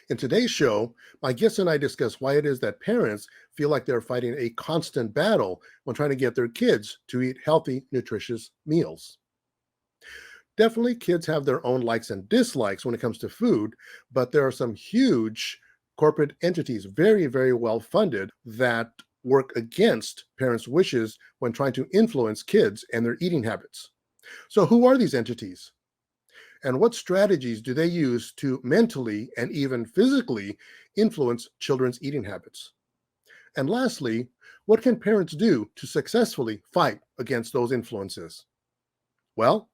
In today's show, my guest and I discuss why it is that parents feel like they're fighting a constant battle when trying to get their kids to eat healthy, nutritious meals. Definitely, kids have their own likes and dislikes when it comes to food, but there are some huge corporate entities, very, very well funded, that work against parents' wishes when trying to influence kids and their eating habits. So, who are these entities? And what strategies do they use to mentally and even physically influence children's eating habits? And lastly, what can parents do to successfully fight against those influences? Well,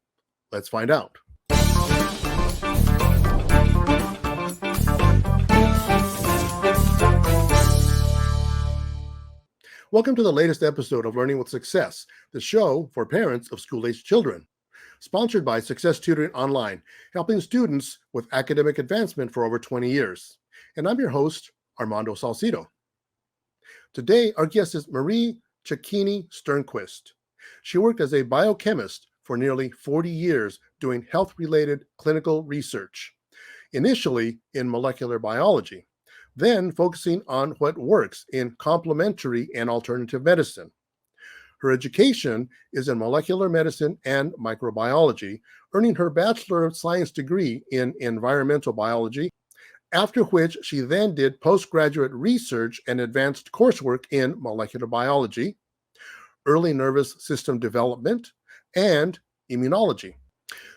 let's find out. Welcome to the latest episode of Learning with Success, the show for parents of school-aged children. Sponsored by Success Tutoring Online, helping students with academic advancement for over 20 years. And I'm your host, Armando Salcido. Today, our guest is Marie Cecchini Sternquist. She worked as a biochemist for nearly 40 years doing health-related clinical research, initially in molecular biology, then focusing on what works in complementary and alternative medicine. Her education is in molecular medicine and microbiology, earning her Bachelor of Science degree in environmental biology, after which she then did postgraduate research and advanced coursework in molecular biology, early nervous system development, and immunology.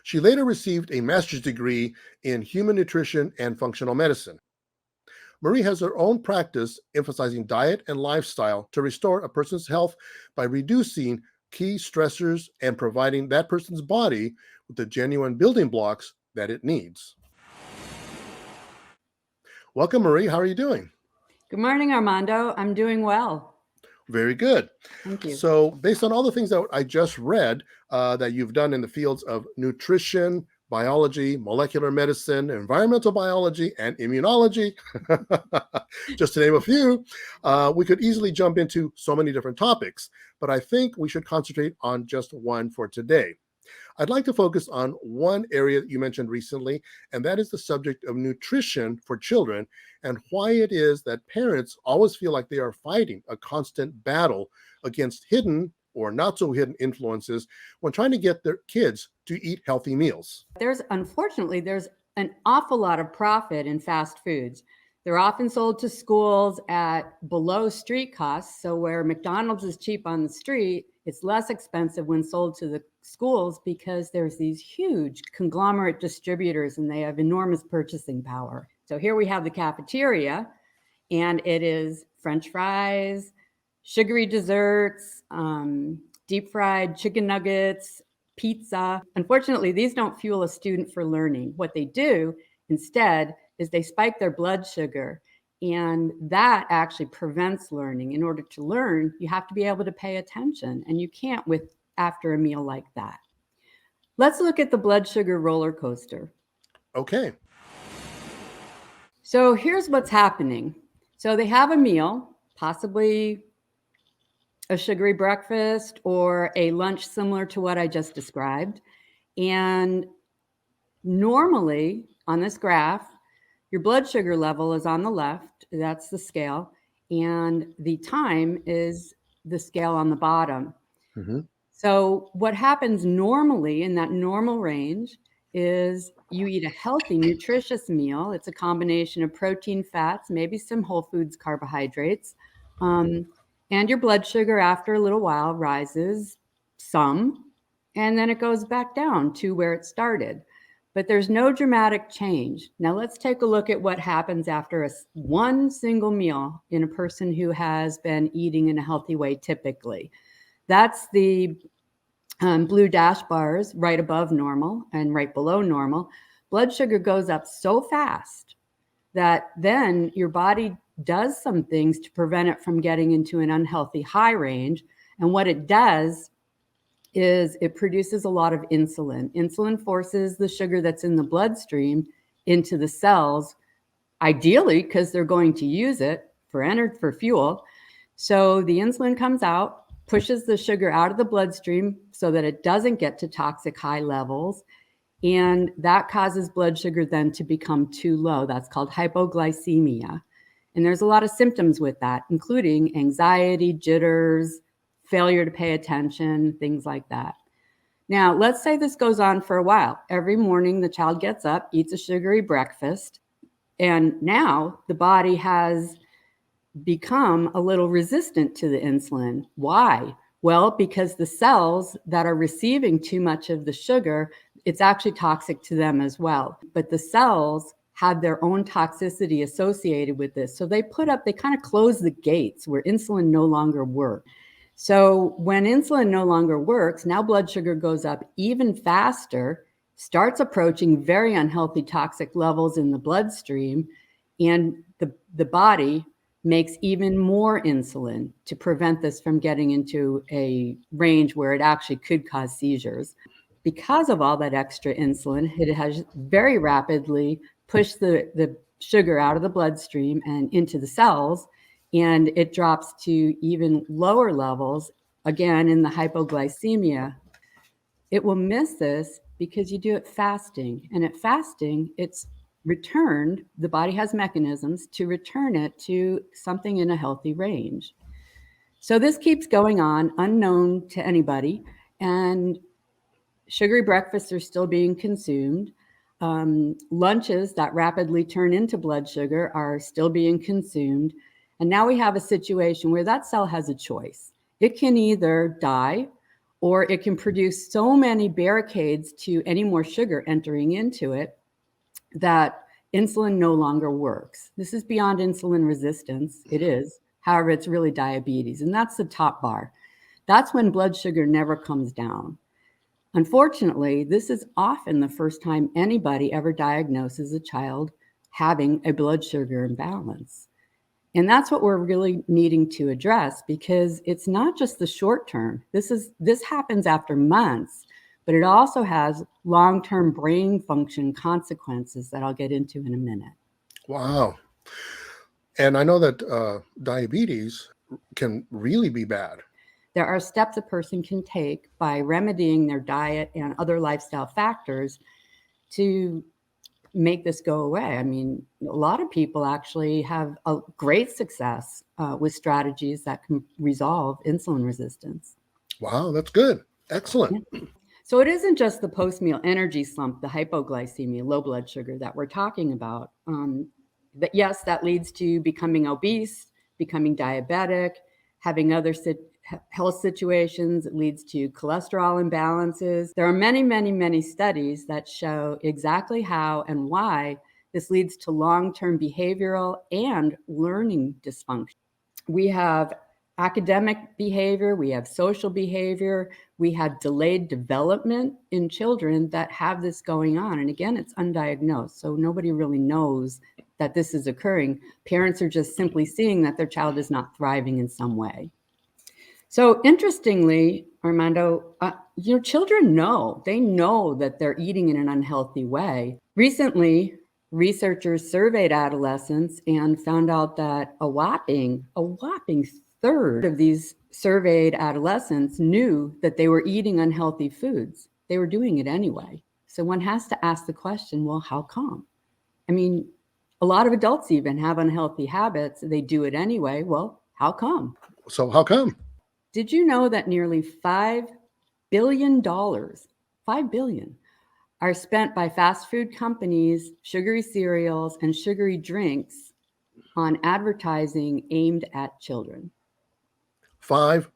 She later received a master's degree in human nutrition and functional medicine. Marie has her own practice emphasizing diet and lifestyle to restore a person's health by reducing key stressors and providing that person's body with the genuine building blocks that it needs. Welcome, Marie. How are you doing? Good morning, Armando. I'm doing well. Very good. Thank you. So, based on all the things that I just read that you've done in the fields of nutrition, biology, molecular medicine, environmental biology, and immunology, just to name a few, we could easily jump into so many different topics, but I think we should concentrate on just one for today. I'd like to focus on one area that you mentioned recently, and that is the subject of nutrition for children and why it is that parents always feel like they are fighting a constant battle against hidden or not so hidden influences when trying to get their kids to eat healthy meals. Unfortunately, there's an awful lot of profit in fast foods. They're often sold to schools at below street costs. So where McDonald's is cheap on the street, it's less expensive when sold to the schools because there's these huge conglomerate distributors and they have enormous purchasing power. So here we have the cafeteria, and it is French fries, sugary desserts, deep fried chicken nuggets, pizza. Unfortunately, these don't fuel a student for learning. What they do instead is they spike their blood sugar, and that actually prevents learning. In order to learn, you have to be able to pay attention, and you can't after a meal like that. Let's look at the blood sugar roller coaster. Okay. So here's what's happening. So they have a meal, possibly a sugary breakfast or a lunch similar to what I just described. And normally on this graph, your blood sugar level is on the left. That's the scale. And the time is the scale on the bottom. Mm-hmm. So what happens normally in that normal range is you eat a healthy, nutritious meal. It's a combination of protein, fats, maybe some whole foods carbohydrates. And your blood sugar after a little while rises some, and then it goes back down to where it started. But there's no dramatic change. Now let's take a look at what happens after one single meal in a person who has been eating in a healthy way typically. That's the blue dash bars right above normal and right below normal. Blood sugar goes up so fast that then your body does some things to prevent it from getting into an unhealthy high range. And what it does is it produces a lot of insulin. Insulin forces the sugar that's in the bloodstream into the cells, ideally because they're going to use it for fuel. So the insulin comes out, pushes the sugar out of the bloodstream so that it doesn't get to toxic high levels. And that causes blood sugar then to become too low. That's called hypoglycemia. And there's a lot of symptoms with that, including anxiety, jitters, failure to pay attention, things like that. Now, let's say this goes on for a while. Every morning, the child gets up, eats a sugary breakfast, and now the body has become a little resistant to the insulin. Why? Well, because the cells that are receiving too much of the sugar, it's actually toxic to them as well. But the cells had their own toxicity associated with this. So they kind of close the gates where insulin no longer works. So when insulin no longer works, now blood sugar goes up even faster, starts approaching very unhealthy toxic levels in the bloodstream, and the body makes even more insulin to prevent this from getting into a range where it actually could cause seizures. Because of all that extra insulin, it has very rapidly pushed the sugar out of the bloodstream and into the cells, and it drops to even lower levels, again, in the hypoglycemia. It will miss this because you do it fasting. And at fasting, it's returned, the body has mechanisms to return it to something in a healthy range. So this keeps going on, unknown to anybody, and sugary breakfasts are still being consumed. Lunches that rapidly turn into blood sugar are still being consumed. And now we have a situation where that cell has a choice. It can either die, or it can produce so many barricades to any more sugar entering into it that insulin no longer works. This is beyond insulin resistance. It is. However, it's really diabetes. And that's the top bar. That's when blood sugar never comes down. Unfortunately, this is often the first time anybody ever diagnoses a child having a blood sugar imbalance. And that's what we're really needing to address, because it's not just the short term. This happens after months, but it also has long-term brain function consequences that I'll get into in a minute. Wow. And I know that diabetes can really be bad. There are steps a person can take by remedying their diet and other lifestyle factors to make this go away. I mean, a lot of people actually have a great success with strategies that can resolve insulin resistance. Wow, that's good. Excellent. So it isn't just the post-meal energy slump, the hypoglycemia, low blood sugar that we're talking about. Yes, that leads to becoming obese, becoming diabetic, having other health situations. It leads to cholesterol imbalances. There are many, many, many studies that show exactly how and why this leads to long-term behavioral and learning dysfunction. We have academic behavior, we have social behavior, we have delayed development in children that have this going on. And again, it's undiagnosed, so nobody really knows that this is occurring. Parents are just simply seeing that their child is not thriving in some way. So interestingly, Armando, children know. They know that they're eating in an unhealthy way. Recently, researchers surveyed adolescents and found out that a whopping third of these surveyed adolescents knew that they were eating unhealthy foods. They were doing it anyway. So one has to ask the question, well, how come? I mean, a lot of adults even have unhealthy habits. They do it anyway. Well, how come? So how come? Did you know that nearly $5 billion, $5 billion, are spent by fast food companies, sugary cereals, and sugary drinks on advertising aimed at children? $5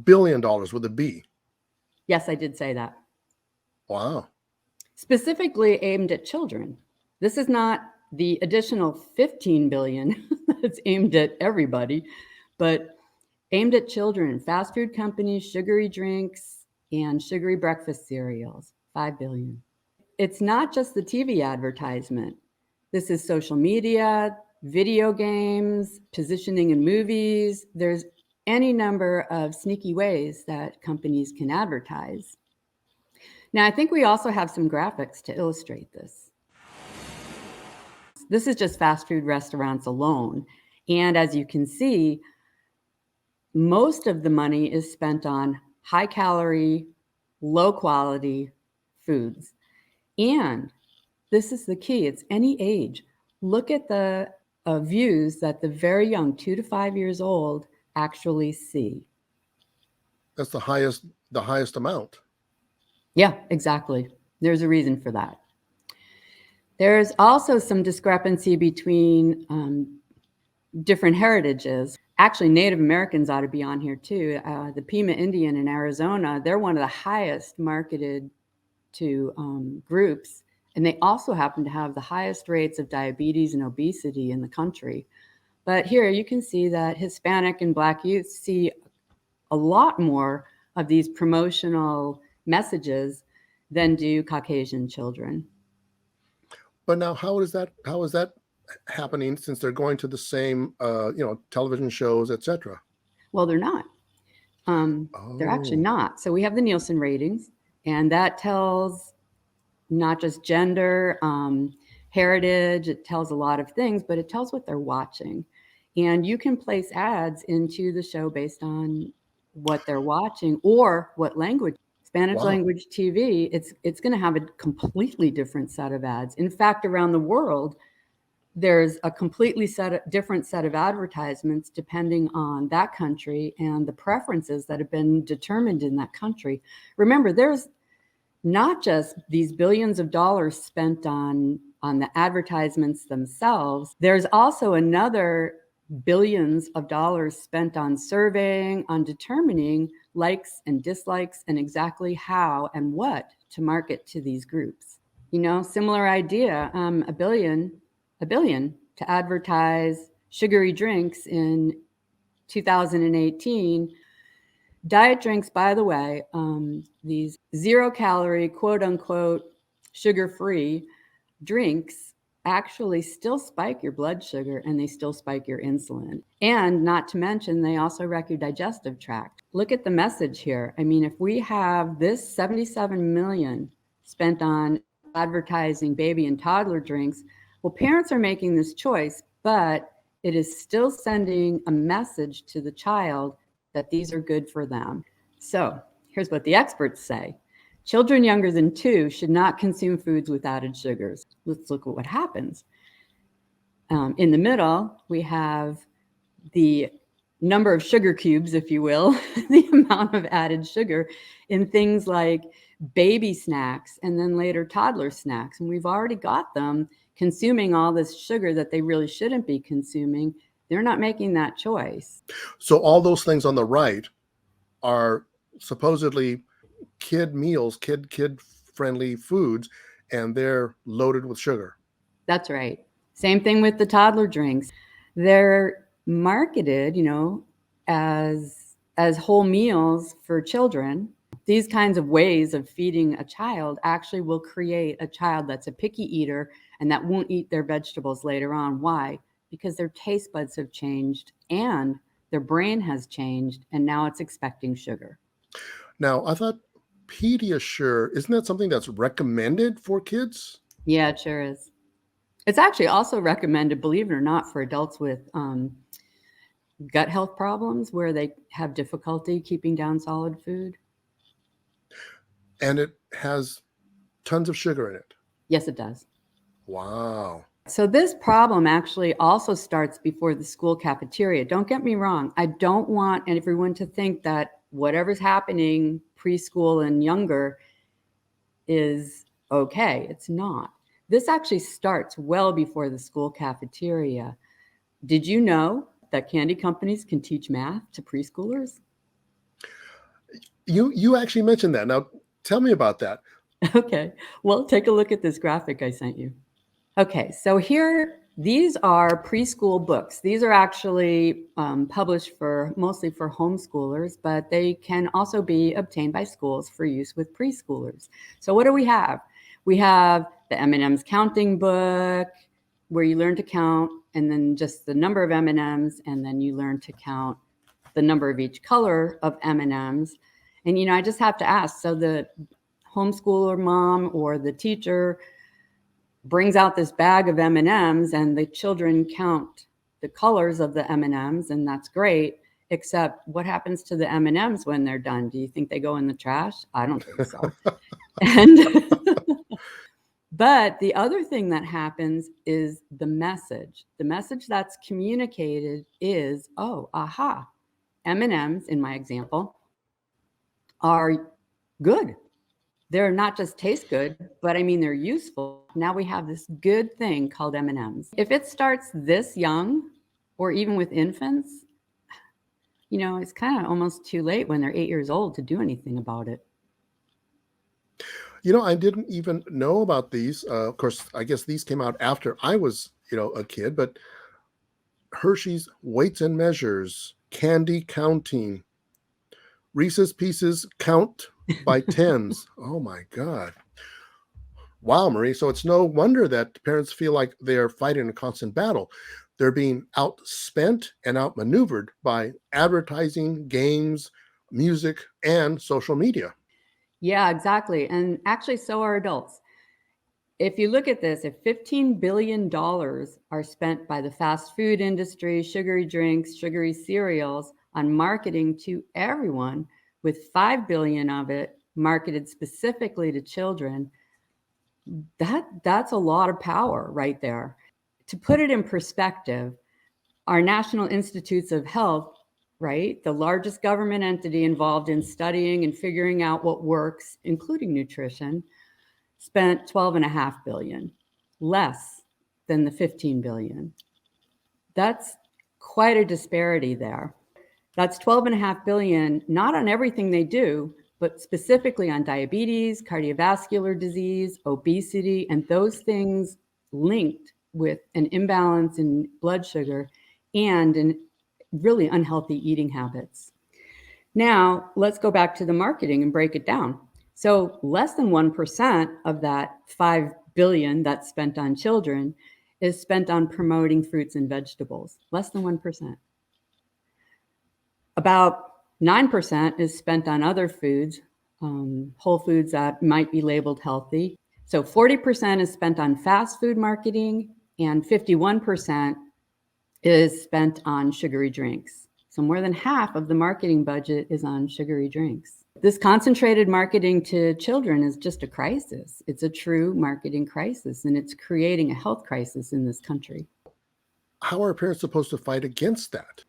billion with a B. Yes, I did say that. Wow. Specifically aimed at children. This is not the additional 15 billion that's aimed at everybody, but aimed at children. Fast food companies, sugary drinks, and sugary breakfast cereals. 5 billion. It's not just the TV advertisement. This is social media, video games, positioning in movies. There's any number of sneaky ways that companies can advertise. Now, I think we also have some graphics to illustrate this. This is just fast food restaurants alone. And as you can see, most of the money is spent on high calorie, low quality foods. And this is the key. It's any age. Look at the views that the very young, 2 to 5 years old, actually see. That's the highest amount. Yeah, exactly. There's a reason for that. There's also some discrepancy between different heritages. Actually, Native Americans ought to be on here too. The Pima Indian in Arizona, they're one of the highest marketed to groups, and they also happen to have the highest rates of diabetes and obesity in the country. But here you can see that Hispanic and Black youth see a lot more of these promotional messages than do Caucasian children. But now, how is that happening since they're going to the same television shows, etc.? Well, they're not. They're actually Oh, not. So we have the Nielsen ratings, and that tells not just gender, heritage, it tells a lot of things, but it tells what they're watching. And you can place ads into the show based on what they're watching or what language. Spanish wow. language TV, it's going to have a completely different set of ads. In fact, around the world, there's a completely different set of advertisements depending on that country and the preferences that have been determined in that country. Remember, there's not just these billions of dollars spent on the advertisements themselves. There's also another billions of dollars spent on surveying, on determining likes and dislikes, and exactly how and what to market to these groups. Similar idea. A billion to advertise sugary drinks in 2018. Diet drinks, by the way, these 0-calorie, quote unquote, sugar-free drinks actually still spike your blood sugar and they still spike your insulin. And not to mention, they also wreck your digestive tract. Look at the message here. I mean, if we have this 77 million spent on advertising baby and toddler drinks, well, parents are making this choice, but it is still sending a message to the child that these are good for them. So here's what the experts say. Children younger than 2 should not consume foods with added sugars. Let's look at what happens. In the middle, we have the number of sugar cubes, if you will, the amount of added sugar in things like baby snacks and then later toddler snacks. And we've already got them consuming all this sugar that they really shouldn't be consuming. They're not making that choice. So all those things on the right are supposedly kid meals, kid friendly foods, and they're loaded with sugar. That's right. Same thing with the toddler drinks. They're marketed, as whole meals for children. These kinds of ways of feeding a child actually will create a child that's a picky eater and that won't eat their vegetables later on. Why? Because their taste buds have changed and their brain has changed, and now it's expecting sugar. Now, I thought Pediasure, isn't that something that's recommended for kids? Yeah, it sure is. It's actually also recommended, believe it or not, for adults with gut health problems where they have difficulty keeping down solid food. And it has tons of sugar in it. Yes, it does. Wow. So this problem actually also starts before the school cafeteria. Don't get me wrong. I don't want everyone to think that whatever's happening preschool and younger is okay. It's not. This actually starts well before the school cafeteria. Did you know that candy companies can teach math to preschoolers? You actually mentioned that. Now, tell me about that. Okay. Well, take a look at this graphic I sent you. Okay, so here, these are preschool books. These are actually published mostly for homeschoolers, but they can also be obtained by schools for use with preschoolers. So what do we have? We have the M&M's counting book, where you learn to count, and then just the number of M&Ms, and then you learn to count the number of each color of M&Ms. And, I just have to ask, so the homeschooler mom or the teacher brings out this bag of M&Ms and the children count the colors of the M&Ms, and that's great, except what happens to the M&Ms when they're done? Do you think they go in the trash? I don't think so. And But the other thing that happens is the message. The message that's communicated is, oh, aha, M&Ms, in my example, are good. They're not just taste good, but I mean, they're useful. Now we have this good thing called M&Ms. If it starts this young, or even with infants, you know, it's kind of almost too late when they're 8 years old to do anything about it. You know, I didn't even know about these. Of course, I guess these came out after I was, a kid, but Hershey's weights and measures, candy counting, Reese's Pieces count by tens. Oh my God. Wow, Marie. So it's no wonder that parents feel like they're fighting a constant battle. They're being outspent and outmaneuvered by advertising, games, music, and social media. Yeah, exactly. And actually, so are adults. If you look at this, if $15 billion are spent by the fast food industry, sugary drinks, sugary cereals on marketing to everyone, with 5 billion of it marketed specifically to children, that's a lot of power right there. To put it in perspective, our National Institutes of Health, right, the largest government entity involved in studying and figuring out what works, including nutrition, spent 12.5 billion, less than the 15 billion. That's quite a disparity there. That's 12.5 billion, not on everything they do, but specifically on diabetes, cardiovascular disease, obesity, and those things linked with an imbalance in blood sugar and in really unhealthy eating habits. Now, let's go back to the marketing and break it down. So, less than 1% of that 5 billion that's spent on children is spent on promoting fruits and vegetables. Less than 1%. About 9% is spent on other foods, whole foods that might be labeled healthy. So 40% is spent on fast food marketing, and 51% is spent on sugary drinks. So more than half of the marketing budget is on sugary drinks. This concentrated marketing to children is just a crisis. It's a true marketing crisis, and it's creating a health crisis in this country. How are parents supposed to fight against that?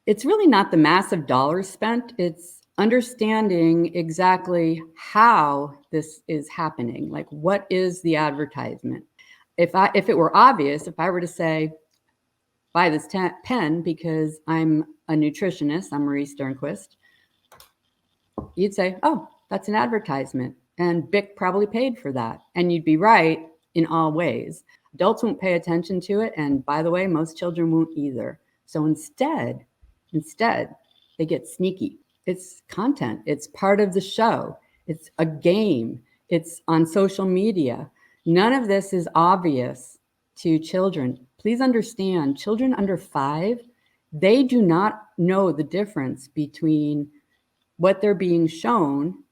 It's really not the massive dollars spent. It's understanding exactly how this is happening. Like, what is the advertisement? If it were obvious, if I were to say, buy this pen because I'm a nutritionist, I'm Marie Sternquist, you'd say, oh, that's an advertisement. And Bic probably paid for that. And you'd be right in all ways. Adults won't pay attention to it. And by the way, most children won't either. So instead, they get sneaky. It's content. It's part of the show. It's a game. It's on social media. None of this is obvious to children. Please understand, children under 5, they do not know the difference between what they're being shown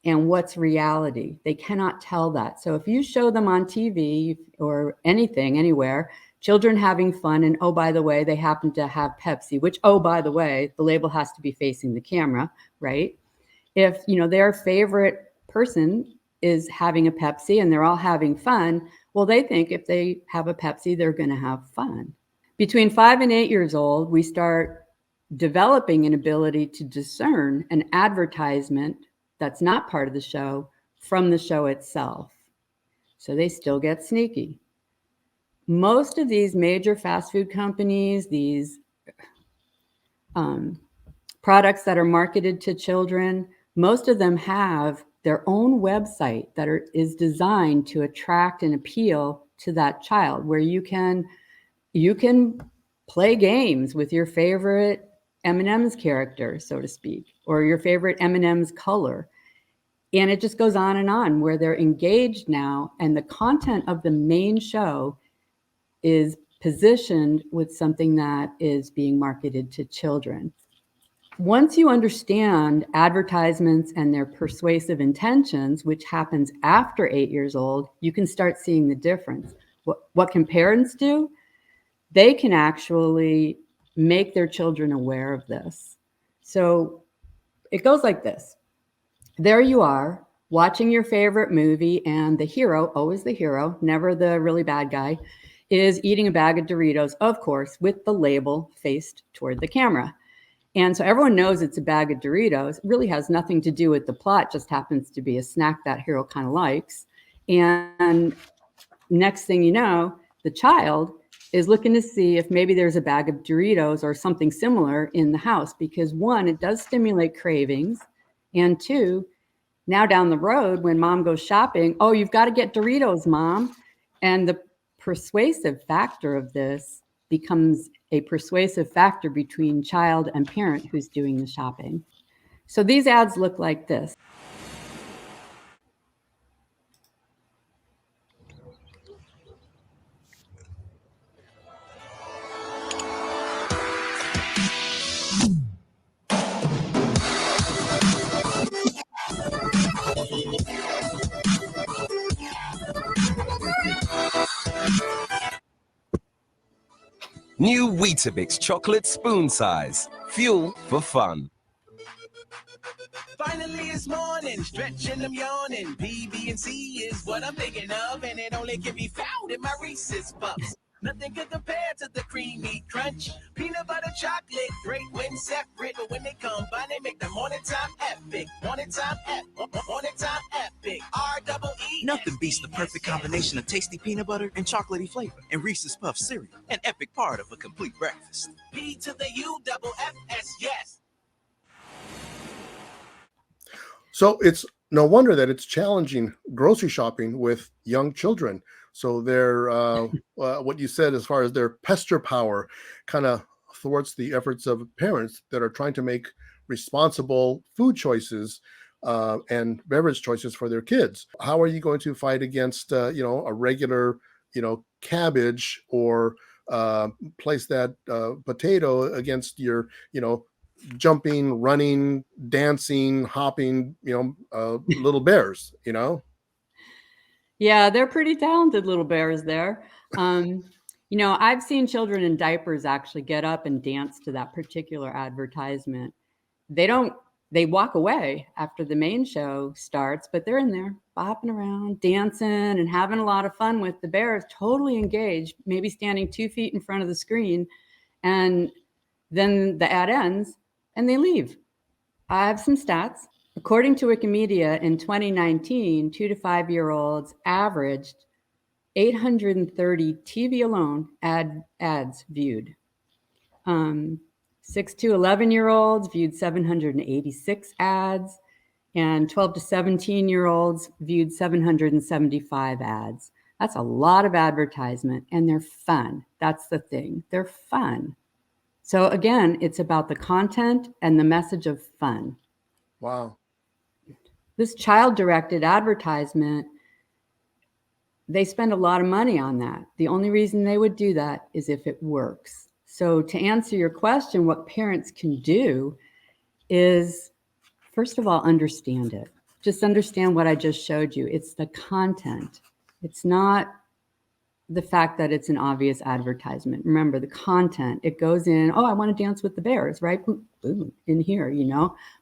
and what's reality. They cannot tell that. So if you show them on TV or anything, anywhere, children having fun, and oh, by the way, they happen to have Pepsi, which, oh, by the way, the label has to be facing the camera, right? If, their favorite person is having a Pepsi and they're all having fun, well, they think if they have a Pepsi, they're going to have fun. Between 5 and 8 years old, we start developing an ability to discern an advertisement that's not part of the show from the show itself. So they still get sneaky. Most of these major fast food companies, these products that are marketed to children, most of them have their own website that is designed to attract and appeal to that child, where you can play games with your favorite M&M's character, so to speak, or your favorite M&M's color. And it just goes on, where they're engaged now, and the content of the main show is positioned with something that is being marketed to children. Once you understand advertisements and their persuasive intentions, which happens after 8 years old, you can start seeing the difference. What can parents do? They can actually make their children aware of this. So it goes like this. There you are watching your favorite movie, and the hero, always the hero, never the really bad guy, is eating a bag of Doritos, of course, with the label faced toward the camera. And so everyone knows it's a bag of Doritos. It really has nothing to do with the plot, just happens to be a snack that hero kind of likes. And next thing you know, the child is looking to see if maybe there's a bag of Doritos or something similar in the house, because one, it does stimulate cravings. And two, now down the road, when mom goes shopping, oh, you've got to get Doritos, mom. And the persuasive factor of this becomes a persuasive factor between child and parent who's doing the shopping. So these ads look like this. New Weetabix chocolate spoon size. Fuel for fun. Finally it's morning, stretching, I'm yawning. B, B, and C is what I'm thinking of, and it only can be found in my Reese's Puffs. Nothing can compare to the creamy crunch. Peanut butter chocolate, great when separate, but when they combine, they make the morning time epic. Morning time epic. Morning time epic. R-double-E. Nothing beats the perfect combination of tasty peanut butter and chocolatey flavor in Reese's Puffs cereal, an epic part of a complete breakfast. P to the U-double-F-S, yes. So it's no wonder that it's challenging grocery shopping with young children. So their what you said as far as their pester power kind of thwarts the efforts of parents that are trying to make responsible food choices and beverage choices for their kids. How are you going to fight against a regular cabbage, or place that potato against your jumping, running, dancing, hopping, little bears, Yeah, they're pretty talented little bears there. I've seen children in diapers actually get up and dance to that particular advertisement. They walk away after the main show starts, but they're in there bopping around, dancing, and having a lot of fun with the bears, totally engaged, maybe standing 2 feet in front of the screen. And then the ad ends and they leave. I have some stats. According to Wikimedia, in 2019, 2 to 5 year olds averaged 830 TV alone ads viewed. 6 to 11 year olds viewed 786 ads, and 12 to 17 year olds viewed 775 ads. That's a lot of advertisement, and they're fun. That's the thing. They're fun. So again, it's about the content and the message of fun. Wow. This child-directed advertisement, they spend a lot of money on that. The only reason they would do that is if it works. So to answer your question, what parents can do is, first of all, understand it. Just understand what I just showed you. It's the content. It's not the fact that it's an obvious advertisement. Remember the content. It goes in, oh, I want to dance with the bears, right? Boom, boom, in here,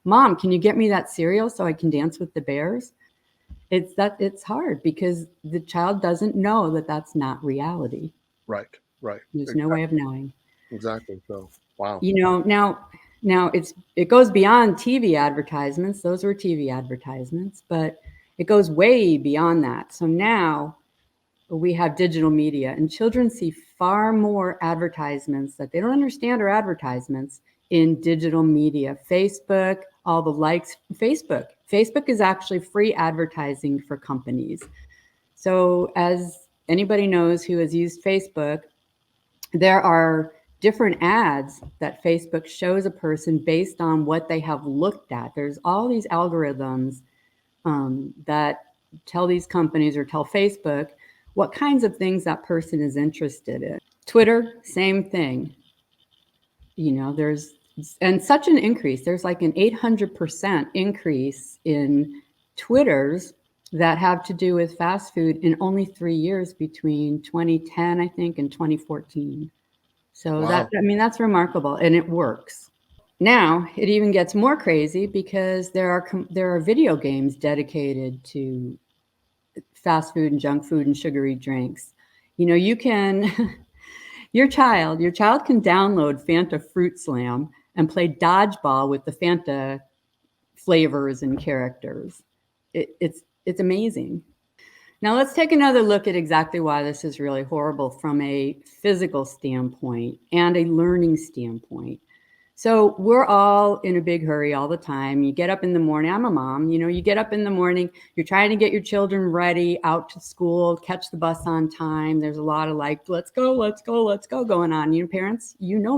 Mom, can you get me that cereal so I can dance with the bears? It's hard because the child doesn't know that that's not reality. Right. There's no way of knowing. Exactly. So, wow. Now it goes beyond TV advertisements. Those were TV advertisements, but it goes way beyond that. So now we have digital media, and children see far more advertisements that they don't understand are advertisements in digital media. Facebook, all the likes. Facebook is actually free advertising for companies. So as anybody knows who has used Facebook, there are different ads that Facebook shows a person based on what they have looked at. There's all these algorithms that tell these companies or tell Facebook what kinds of things that person is interested in. Twitter, same thing. There's such an increase. There's like an 800% increase in Twitters that have to do with fast food in only 3 years between 2010, I think, and 2014. So Wow. that's remarkable, and it works. Now it even gets more crazy because there are video games dedicated to fast food and junk food and sugary drinks. You can your child can download Fanta Fruit Slam and play dodgeball with the Fanta flavors and characters. It's amazing. Now let's take another look at exactly why this is really horrible from a physical standpoint and a learning standpoint. So we're all in a big hurry all the time. You get up in the morning. I'm a mom. You get up in the morning, you're trying to get your children ready out to school, catch the bus on time. There's a lot of like, let's go going on. Parents,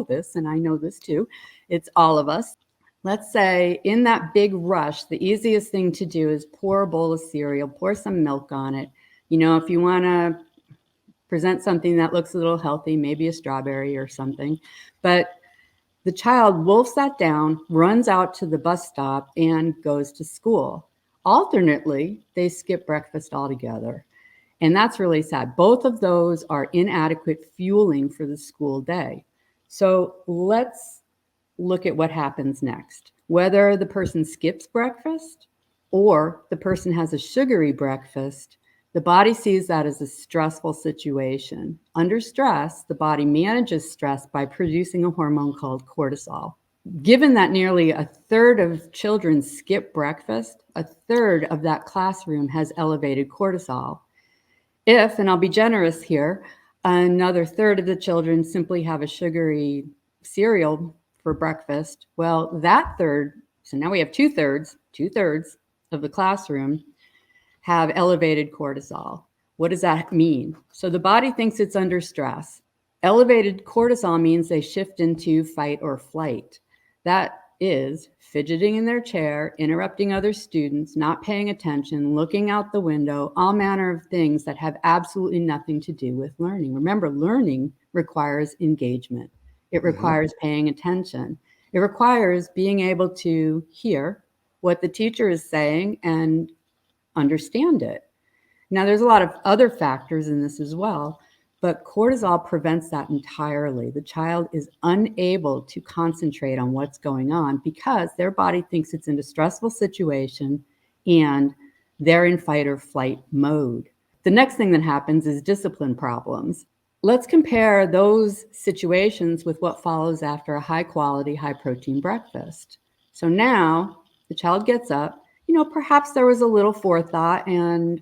this, and I know this too. It's all of us. Let's say in that big rush, the easiest thing to do is pour a bowl of cereal, pour some milk on it. If you want to present something that looks a little healthy, maybe a strawberry or something, but the child wolfs that down, runs out to the bus stop, and goes to school. Alternately, they skip breakfast altogether. And that's really sad. Both of those are inadequate fueling for the school day. So let's look at what happens next. Whether the person skips breakfast or the person has a sugary breakfast, the body sees that as a stressful situation. Under stress, the body manages stress by producing a hormone called cortisol. Given that nearly a third of children skip breakfast, a third of that classroom has elevated cortisol. If, and I'll be generous here, another third of the children simply have a sugary cereal for breakfast, well, that third, so now we have two-thirds of the classroom have elevated cortisol. What does that mean? So the body thinks it's under stress. Elevated cortisol means they shift into fight or flight. That is fidgeting in their chair, interrupting other students, not paying attention, looking out the window, all manner of things that have absolutely nothing to do with learning. Remember, learning requires engagement. It requires paying attention. It requires being able to hear what the teacher is saying and understand it. Now, there's a lot of other factors in this as well, but cortisol prevents that entirely. The child is unable to concentrate on what's going on because their body thinks it's in a stressful situation and they're in fight or flight mode. The next thing that happens is discipline problems. Let's compare those situations with what follows after a high quality, high protein breakfast. So now the child gets up, perhaps there was a little forethought and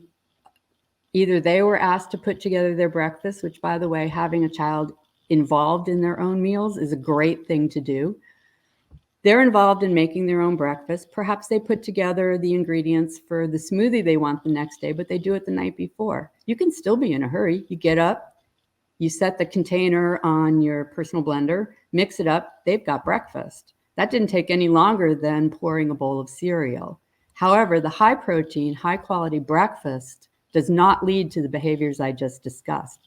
either they were asked to put together their breakfast, which, by the way, having a child involved in their own meals is a great thing to do. They're involved in making their own breakfast. Perhaps they put together the ingredients for the smoothie they want the next day, but they do it the night before. You can still be in a hurry. You get up, you set the container on your personal blender, mix it up, they've got breakfast. That didn't take any longer than pouring a bowl of cereal. However, the high protein, high quality breakfast does not lead to the behaviors I just discussed.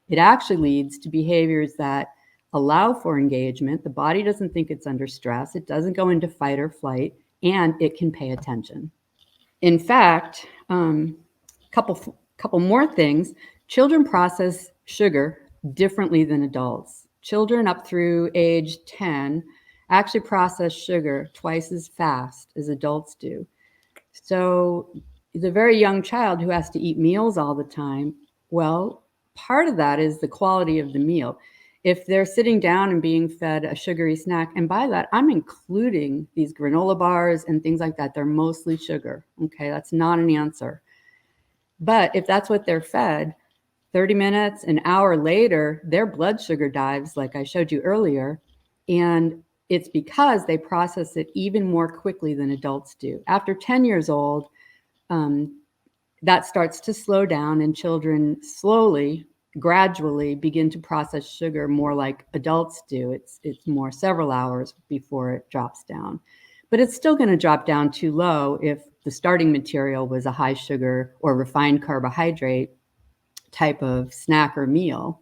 It actually leads to behaviors that allow for engagement. The body doesn't think it's under stress. It doesn't go into fight or flight, and it can pay attention. In fact, couple more things. Children process sugar differently than adults. Children up through age 10 actually process sugar twice as fast as adults do. So the very young child who has to eat meals all the time, well, part of that is the quality of the meal. If they're sitting down and being fed a sugary snack, and by that, I'm including these granola bars and things like that, they're mostly sugar. Okay, that's not an answer. But if that's what they're fed, 30 minutes, an hour later, their blood sugar dives, like I showed you earlier, and it's because they process it even more quickly than adults do. After 10 years old, that starts to slow down, and children slowly, gradually begin to process sugar more like adults do. It's more several hours before it drops down. But it's still going to drop down too low if the starting material was a high sugar or refined carbohydrate type of snack or meal.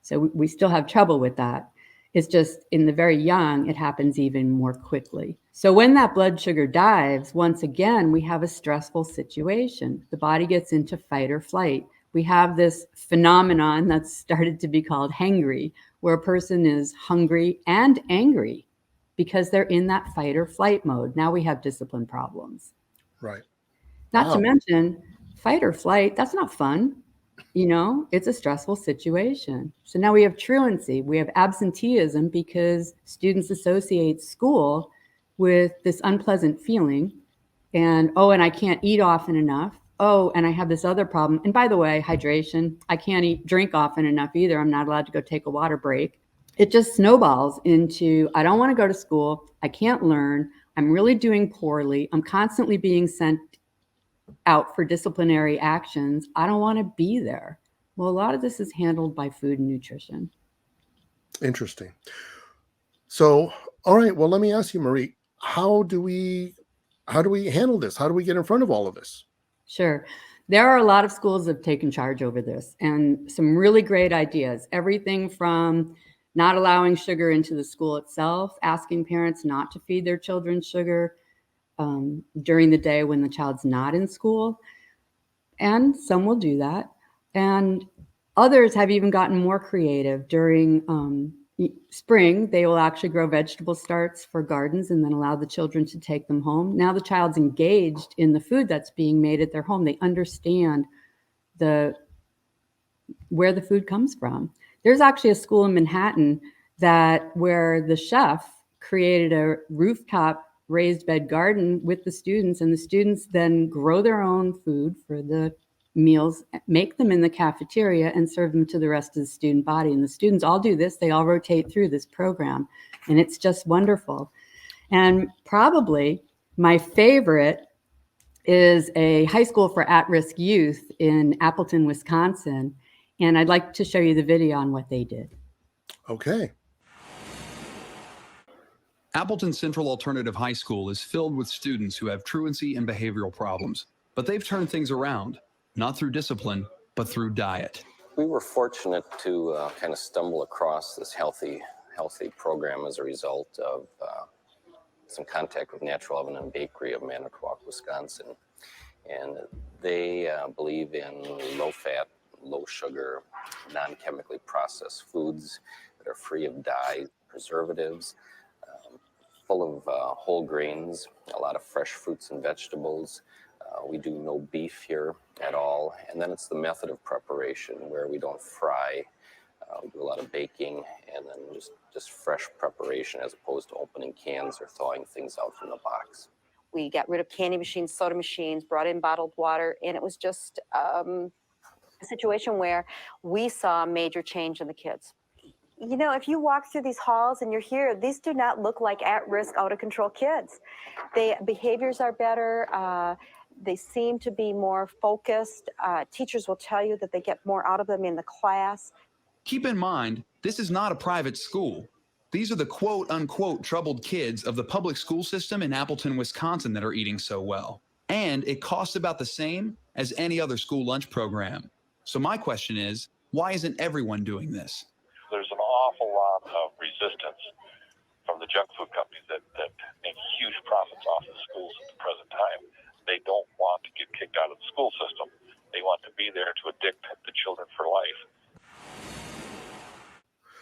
So we still have trouble with that. It's just in the very young, it happens even more quickly. So when that blood sugar dives, once again, we have a stressful situation. The body gets into fight or flight. We have this phenomenon that's started to be called hangry, where a person is hungry and angry because they're in that fight or flight mode. Now we have discipline problems. Right. Not to Wow. mention fight or flight, that's not fun. It's a stressful situation. So now we have truancy, we have absenteeism because students associate school with this unpleasant feeling. And I can't eat often enough. Oh, and I have this other problem. And by the way, hydration, I can't drink often enough either. I'm not allowed to go take a water break. It just snowballs into, I don't want to go to school. I can't learn. I'm really doing poorly. I'm constantly being sent out for disciplinary actions. I don't want to be there. Well, a lot of this is handled by food and nutrition. Interesting. So, all right. Well, let me ask you, Marie, how do we handle this? How do we get in front of all of this? Sure. There are a lot of schools that have taken charge over this and some really great ideas. Everything from not allowing sugar into the school itself, asking parents not to feed their children sugar during the day when the child's not in school. And some will do that. And others have even gotten more creative. During spring, they will actually grow vegetable starts for gardens and then allow the children to take them home. Now the child's engaged in the food that's being made at their home. They understand where the food comes from. There's actually a school in Manhattan where the chef created a rooftop raised bed garden with the students, and the students then grow their own food for the meals, make them in the cafeteria, and serve them to the rest of the student body. And the students all do this. They all rotate through this program, and it's just wonderful. And probably my favorite is a high school for at-risk youth in Appleton, Wisconsin. And I'd like to show you the video on what they did. Okay. Appleton Central Alternative High School is filled with students who have truancy and behavioral problems, but they've turned things around, not through discipline, but through diet. We were fortunate to kind of stumble across this healthy program as a result of some contact with Natural Oven and Bakery of Manitowoc, Wisconsin. And they believe in low-fat, low-sugar, non-chemically processed foods that are free of dyes, preservatives, full of whole grains, a lot of fresh fruits and vegetables. We do no beef here at all. And then it's the method of preparation where we don't fry. We do a lot of baking and then just fresh preparation as opposed to opening cans or thawing things out from the box. We got rid of candy machines, soda machines, brought in bottled water, and it was just a situation where we saw a major change in the kids. If you walk through these halls and you're here, these do not look like at-risk, out-of-control kids. Behaviors are better. They seem to be more focused. Teachers will tell you that they get more out of them in the class. Keep in mind, this is not a private school. These are the quote-unquote troubled kids of the public school system in Appleton, Wisconsin that are eating so well. And it costs about the same as any other school lunch program. So my question is, why isn't everyone doing this? There's an awful lot of resistance from the junk food companies that make huge profits off the schools at the present time. They don't want to get kicked out of the school system. They want to be there to addict the children for life.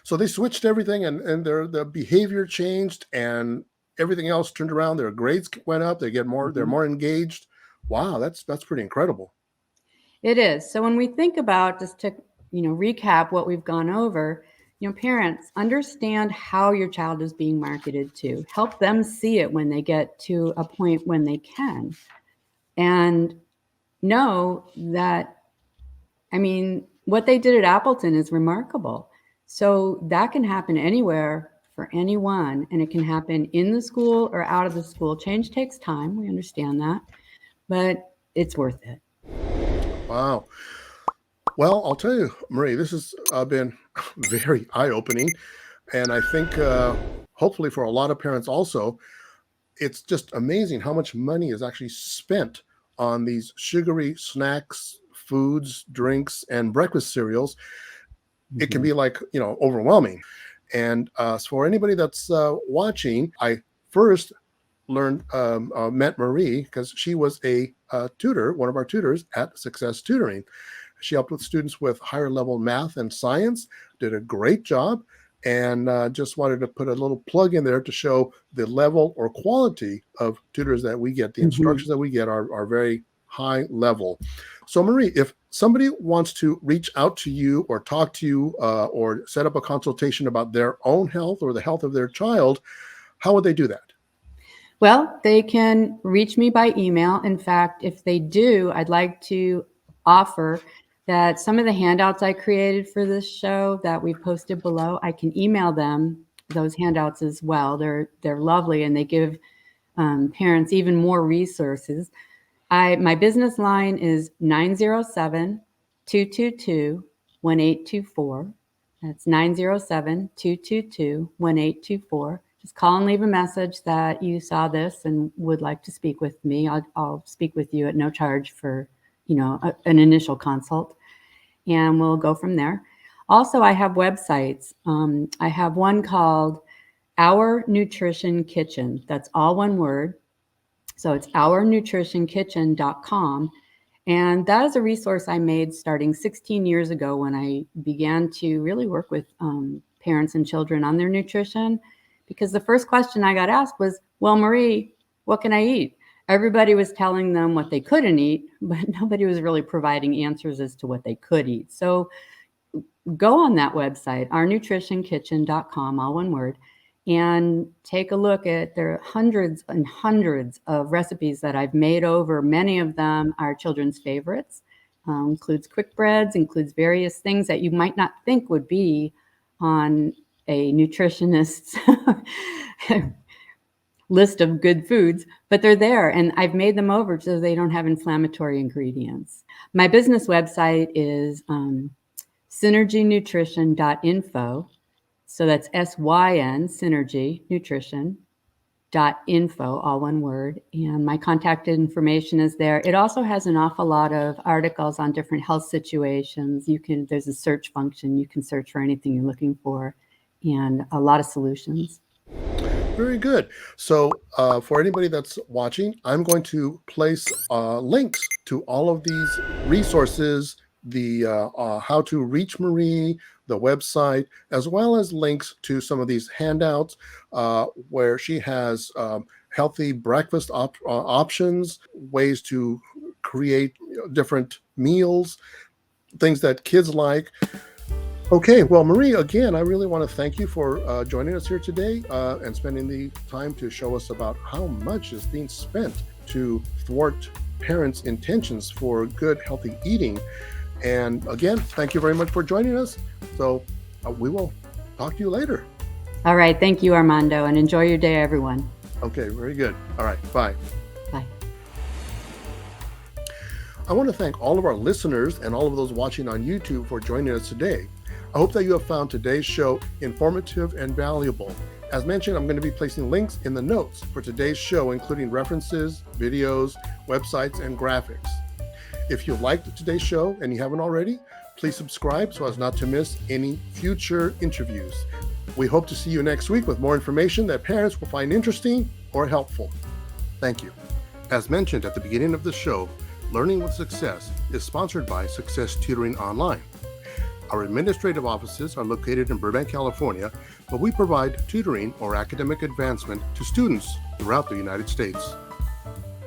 So they switched everything and their behavior changed and everything else turned around. Their grades went up. They get more, they're more engaged. Wow, that's pretty incredible. It is. So when we think about, just to recap what we've gone over, parents, understand how your child is being marketed to. Help them see it when they get to a point when they can. And know that, what they did at Appleton is remarkable. So that can happen anywhere for anyone, and it can happen in the school or out of the school. Change takes time. We understand that, but it's worth it. Wow. Well, I'll tell you, Marie, this has been very eye-opening. And I think hopefully for a lot of parents also, it's just amazing how much money is actually spent on these sugary snacks, foods, drinks, and breakfast cereals. It can be overwhelming. And for anybody that's watching, I first met Marie because she was a tutor, one of our tutors at Success Tutoring. She helped with students with higher level math and science, did a great job. And just wanted to put a little plug in there to show the level or quality of tutors that we get. The instructions that we get are very high level. So Marie, if somebody wants to reach out to you or talk to you or set up a consultation about their own health or the health of their child, how would they do that? Well, they can reach me by email. In fact, if they do, I'd like to offer that some of the handouts I created for this show that we've posted below, I can email them those handouts as well. They're lovely, and they give parents even more resources. My business line is 907-222-1824. That's 907-222-1824. Just call and leave a message that you saw this and would like to speak with me. I'll speak with you at no charge for, an initial consult, and we'll go from there. Also, I have websites. I have one called Our Nutrition Kitchen. That's all one word. So it's ournutritionkitchen.com. And that is a resource I made starting 16 years ago when I began to really work with parents and children on their nutrition. Because the first question I got asked was, well, Marie, what can I eat? Everybody was telling them what they couldn't eat, but nobody was really providing answers as to what they could eat. So go on that website, ournutritionkitchen.com, all one word, and take a look at, there are hundreds and hundreds of recipes that I've made over. Many of them are children's favorites, includes quick breads, includes various things that you might not think would be on a nutritionist's list of good foods, but they're there, and I've made them over so they don't have inflammatory ingredients. My business website is synergynutrition.info. So that's SYN, Synergy Nutrition.info, all one word. And my contact information is there. It also has an awful lot of articles on different health situations. There's a search function. You can search for anything you're looking for, and a lot of solutions. Very good. So for anybody that's watching, I'm going to place links to all of these resources, the how to reach Marie, the website, as well as links to some of these handouts where she has healthy breakfast options, ways to create different meals, things that kids like. Okay, well, Marie, again, I really want to thank you for joining us here today and spending the time to show us about how much is being spent to thwart parents' intentions for good, healthy eating. And again, thank you very much for joining us. So we will talk to you later. All right. Thank you, Armando, and enjoy your day, everyone. Okay, very good. All right, bye. Bye. I want to thank all of our listeners and all of those watching on YouTube for joining us today. I hope that you have found today's show informative and valuable. As mentioned, I'm going to be placing links in the notes for today's show, including references, videos, websites, and graphics. If you liked today's show and you haven't already, please subscribe so as not to miss any future interviews. We hope to see you next week with more information that parents will find interesting or helpful. Thank you. As mentioned at the beginning of the show, Learning with Success is sponsored by Success Tutoring Online. Our administrative offices are located in Burbank, California, but we provide tutoring or academic advancement to students throughout the United States.